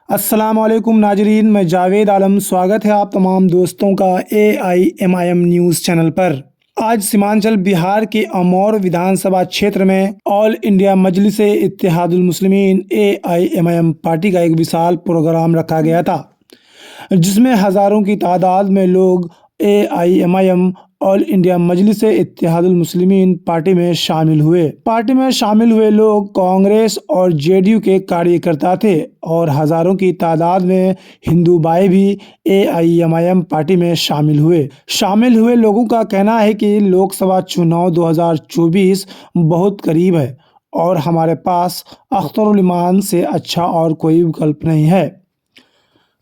अस्सलामुअलैकुम नाजरीन, मैं जावेद आलम। स्वागत है आप तमाम दोस्तों का AIMIM न्यूज़ चैनल पर। आज सीमांचल बिहार के अमौर विधानसभा क्षेत्र में ऑल इंडिया मजलिस इत्तेहादुल मुस्लिमीन AIMIM पार्टी का एक विशाल प्रोग्राम रखा गया था, जिसमें हज़ारों की तादाद में लोग AIMIM ऑल इंडिया मजलिस इत्तेहादुल मुस्लिमीन पार्टी में शामिल हुए। पार्टी में शामिल हुए लोग कांग्रेस और JDU के कार्यकर्ता थे और हज़ारों की तादाद में हिंदू भाई भी AIMIM पार्टी में शामिल हुए। शामिल हुए लोगों का कहना है कि लोकसभा चुनाव 2024 बहुत करीब है और हमारे पास अख्तरुल ईमान से अच्छा और कोई विकल्प नहीं है।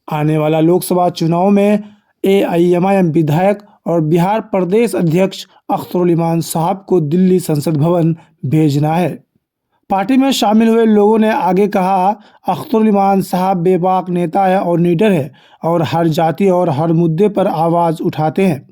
आने वाला लोकसभा चुनाव में AIMIM विधायक और बिहार प्रदेश अध्यक्ष अख्तरुल ईमान साहब को दिल्ली संसद भवन भेजना है। पार्टी में शामिल हुए लोगों ने आगे कहा, अख्तरुल ईमान साहब बेबाक नेता है और लीडर है और हर जाति और हर मुद्दे पर आवाज़ उठाते हैं।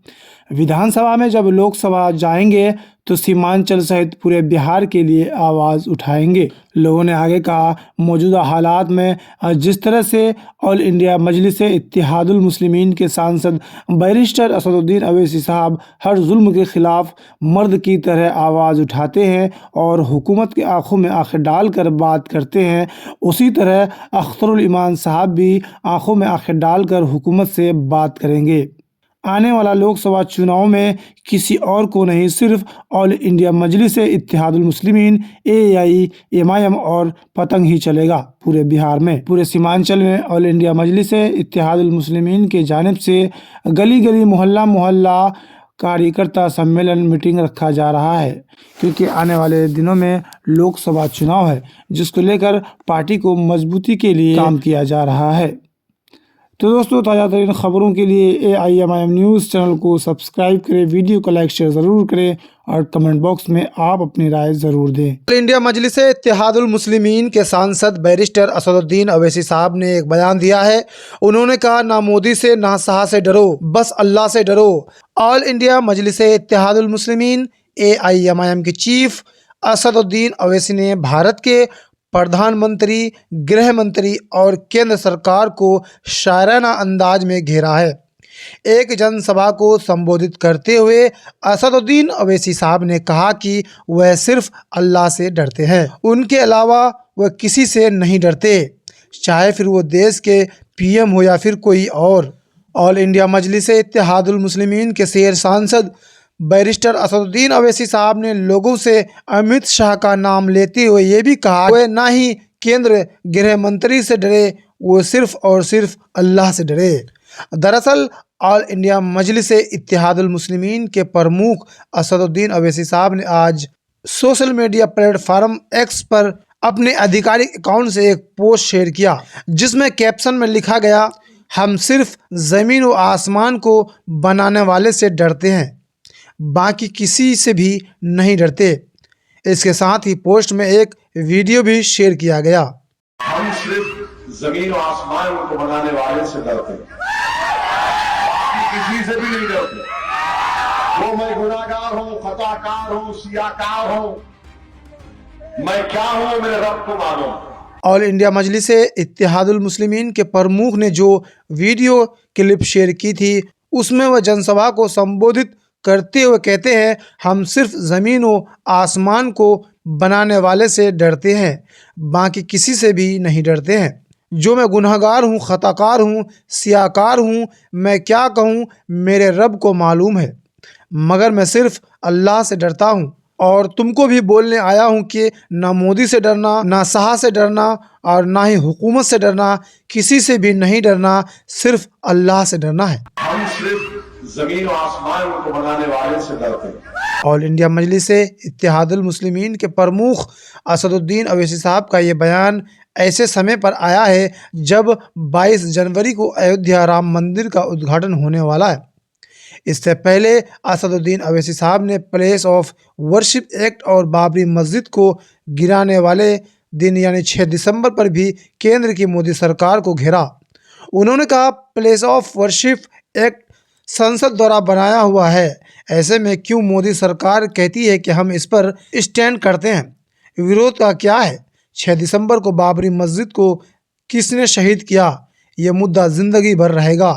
विधानसभा में जब लोकसभा जाएंगे तो सीमांचल सहित पूरे बिहार के लिए आवाज़ उठाएंगे। लोगों ने आगे कहा, मौजूदा हालात में जिस तरह से ऑल इंडिया मजलिस इत्तेहादुल मुस्लिमीन के सांसद बैरिस्टर असदुद्दीन अवैसी साहब हर जुल्म के खिलाफ मर्द की तरह आवाज़ उठाते हैं और हुकूमत के आंखों में आंखें डालकर बात करते हैं, उसी तरह अख्तरुल ईमान साहब भी आंखों में आंखें डालकर हुकूमत से बात करेंगे। आने वाला लोकसभा चुनाव में किसी और को नहीं, सिर्फ ऑल इंडिया मजलिस इत्तेहादुल मुस्लिमीन AIMIM और पतंग ही चलेगा। पूरे बिहार में, पूरे सीमांचल में ऑल इंडिया मजलिस इत्तेहादुल मुस्लिमीन के जानिब से गली गली मोहल्ला मोहल्ला कार्यकर्ता सम्मेलन मीटिंग रखा जा रहा है, क्योंकि आने वाले दिनों में लोकसभा चुनाव है, जिसको लेकर पार्टी को मजबूती के लिए काम किया जा रहा है। तो दोस्तों, ताज़ा तरीन खबरों के लिए AIMIM न्यूज़ चैनल को सब्सक्राइब करें, वीडियो को लाइक शेयर ज़रूर करें और कमेंट बॉक्स में आप अपनी राय ज़रूर दें। ऑल इंडिया मजलिस इत्तेहादुल मुस्लिमीन के सांसद बैरिस्टर असदुद्दीन अवैसी साहब ने एक बयान दिया है। उन्होंने कहा, ना मोदी से ना शाह से डरो, बस अल्लाह से डरो। ऑल इंडिया मजलिस इत्तेहादुल मुस्लिमीन AIMIM के चीफ असदुद्दीन अवैसी ने भारत के प्रधानमंत्री, गृह मंत्री और केंद्र सरकार को शायराना अंदाज में घेरा है। एक जनसभा को संबोधित करते हुए असदुद्दीन अवैसी साहब ने कहा कि वह सिर्फ अल्लाह से डरते हैं, उनके अलावा वह किसी से नहीं डरते, चाहे फिर वो देश के PM हो या फिर कोई और। ऑल इंडिया मजलिस इत्तेहादुल मुस्लिमीन के शेर सांसद बैरिस्टर असदुद्दीन अवैसी साहब ने लोगों से अमित शाह का नाम लेते हुए ये भी कहा, वह ना ही केंद्र गृह मंत्री से डरे, वो सिर्फ और सिर्फ अल्लाह से डरे। दरअसल ऑल इंडिया मजलिस इत्तेहादुल मुस्लिमीन के प्रमुख असदुद्दीन अवैसी साहब ने आज सोशल मीडिया प्लेटफॉर्म X पर अपने आधिकारिक अकाउंट से एक पोस्ट शेयर किया, जिसमें कैप्शन में लिखा गया, हम सिर्फ ज़मीन व आसमान को बनाने वाले से डरते हैं, बाकी किसी से भी नहीं डरते। इसके साथ ही पोस्ट में एक वीडियो भी शेयर किया गया। हम सिर्फ जमीन और आसमान को बनाने वाले से डरते हैं, किसी से भी नहीं डरते। वो मैं गुनाहगार हूं, खताकार हूं, सियाकार हूं, मैं क्या हूं, मेरे रब को मानो। ऑल इंडिया मजलिस इत्तेहादुल मुस्लिमीन के प्रमुख ने जो वीडियो क्लिप शेयर की थी, उसमें वह जनसभा को संबोधित करते हुए कहते हैं, हम सिर्फ ज़मीन व आसमान को बनाने वाले से डरते हैं, बाकी किसी से भी नहीं डरते हैं। जो मैं गुनहगार हूँ, खताकार हूँ, सियाकार हूँ, मैं क्या कहूँ, मेरे रब को मालूम है, मगर मैं सिर्फ अल्लाह से डरता हूँ। और तुमको भी बोलने आया हूँ कि ना मोदी से डरना, ना शाह से डरना और ना ही हुकूमत से डरना, किसी से भी नहीं डरना, सिर्फ अल्लाह से डरना है। हम सिर्फ जमीन और आसमान को बनाने वाले से डरते हैं। ऑल इंडिया मजलिस इत्तेहादुल मुस्लिमीन के प्रमुख असदुद्दीन अवैसी साहब का ये बयान ऐसे समय पर आया है जब 22 जनवरी को अयोध्या राम मंदिर का उद्घाटन होने वाला है। इससे पहले असदुद्दीन अवैसी साहब ने प्लेस ऑफ वर्शिप एक्ट और बाबरी मस्जिद को गिराने वाले दिन यानी 6 दिसंबर पर भी केंद्र की मोदी सरकार को घेरा। उन्होंने कहा, प्लेस ऑफ वर्शिप एक्ट संसद द्वारा बनाया हुआ है, ऐसे में क्यों मोदी सरकार कहती है कि हम इस पर स्टैंड करते हैं, विरोध का क्या है। 6 दिसंबर को बाबरी मस्जिद को किसने शहीद किया, ये मुद्दा जिंदगी भर रहेगा।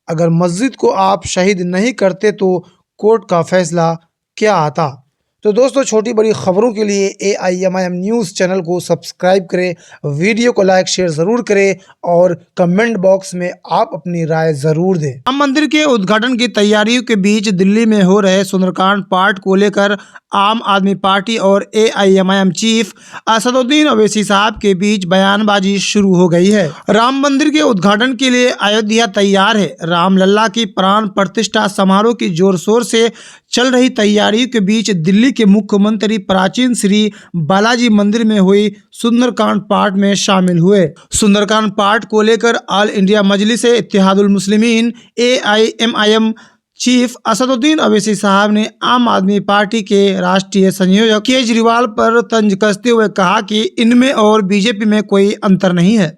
अगर मस्जिद को आप शहीद नहीं करते तो कोर्ट का फैसला क्या आता। तो दोस्तों, छोटी बड़ी खबरों के लिए AIMIM न्यूज़ चैनल को सब्सक्राइब करें, वीडियो को लाइक शेयर ज़रूर करें और कमेंट बॉक्स में आप अपनी राय ज़रूर दें। राम मंदिर के उद्घाटन की तैयारियों के बीच दिल्ली में हो रहे सुंदरकांड पाठ को लेकर आम आदमी पार्टी और AIMIM चीफ असदुद्दीन ओवैसी साहब के बीच बयानबाजी शुरू हो गई है। राम मंदिर के उद्घाटन के लिए अयोध्या तैयार है। रामलला की प्राण प्रतिष्ठा समारोह की जोर शोर से चल रही तैयारियों के बीच दिल्ली के मुख्यमंत्री प्राचीन श्री बालाजी मंदिर में हुई सुंदरकांड पाठ में शामिल हुए। सुंदरकांड पाठ को लेकर ऑल इंडिया मजलिस इत्तेहादुल मुस्लिमीन AIMIM चीफ असदुद्दीन ओवैसी साहब ने आम आदमी पार्टी के राष्ट्रीय संयोजक केजरीवाल पर तंज कसते हुए कहा कि इनमें और बीजेपी में कोई अंतर नहीं है।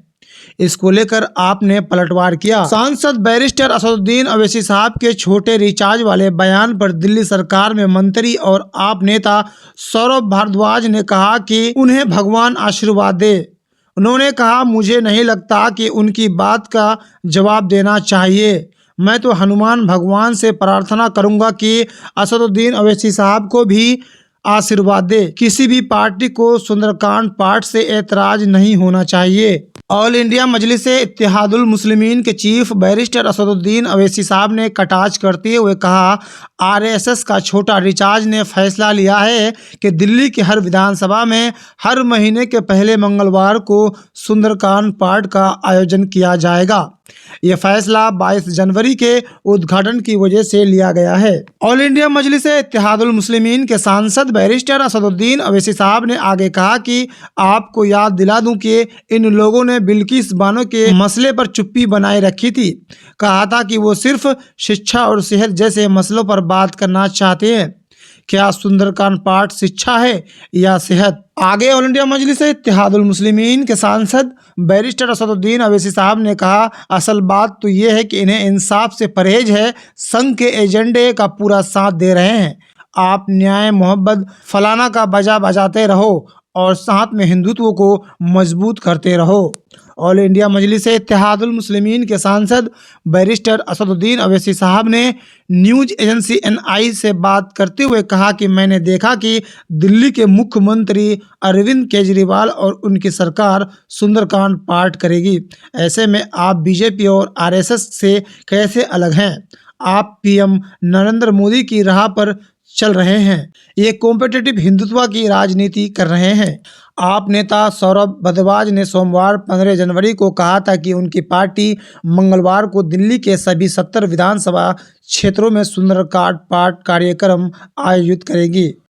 इसको लेकर आपने पलटवार किया। सांसद बैरिस्टर असदुद्दीन ओवैसी साहब के छोटे रिचार्ज वाले बयान पर दिल्ली सरकार में मंत्री और आप नेता सौरभ भारद्वाज ने कहा कि उन्हें भगवान आशीर्वाद दे। उन्होंने कहा, मुझे नहीं लगता कि उनकी बात का जवाब देना चाहिए। मैं तो हनुमान भगवान से प्रार्थना करूंगा कि असदुद्दीन ओवैसी साहब को भी आशीर्वाद दे। किसी भी पार्टी को सुंदरकांड पाठ से एतराज नहीं होना चाहिए। ऑल इंडिया मजलिस इत्तेहादुल मुस्लिमीन के चीफ बैरिस्टर असदुद्दीन ओवैसी साहब ने कटाक्ष करते हुए कहा, RSS का छोटा रिचार्ज ने फैसला लिया है कि दिल्ली के हर विधानसभा में हर महीने के पहले मंगलवार को सुंदरकांड पाठ का आयोजन किया जाएगा। यह फैसला 22 जनवरी के उद्घाटन की वजह से लिया गया है। ऑल इंडिया मजलिस इत्तेहादुल मुस्लिमीन के सांसद बैरिस्टर असदुद्दीन ओवैसी साहब ने आगे कहा कि आपको याद दिला दूं कि इन लोगों ने बिल्किस बानो के मसले पर चुप्पी बनाए रखी थी। कहा था कि वो सिर्फ शिक्षा और सेहत जैसे मसलों पर बात करना चाहते हैं। क्या सुंदरकांड पाठ शिक्षा है या सेहत? आगे ऑल इंडिया मजलिस इत्तेहादुल मुस्लिमीन के सांसद बैरिस्टर असदुद्दीन ओवैसी साहब ने कहा, असल बात तो ये है कि इन्हें इंसाफ से परहेज है। संघ के एजेंडे का पूरा साथ दे रहे हैं। आप न्याय मोहब्बत फलाना का बजा बजाते रहो और साथ में हिंदुत्व को मजबूत करते रहो। ऑल इंडिया मजलिस इत्तेहादुल मुस्लिमीन के सांसद बैरिस्टर असदुद्दीन ओवैसी साहब ने न्यूज एजेंसी NI से बात करते हुए कहा कि मैंने देखा कि दिल्ली के मुख्यमंत्री अरविंद केजरीवाल और उनकी सरकार सुंदरकांड पाठ करेगी। ऐसे में आप बीजेपी और RSS से कैसे अलग हैं? आप PM नरेंद्र मोदी की राह पर चल रहे हैं। ये कॉम्पिटिटिव हिंदुत्व की राजनीति कर रहे हैं। आप नेता सौरभ भारद्वाज ने सोमवार 15 जनवरी को कहा था कि उनकी पार्टी मंगलवार को दिल्ली के सभी 70 विधानसभा क्षेत्रों में सुंदरकांड पाठ कार्यक्रम आयोजित करेगी।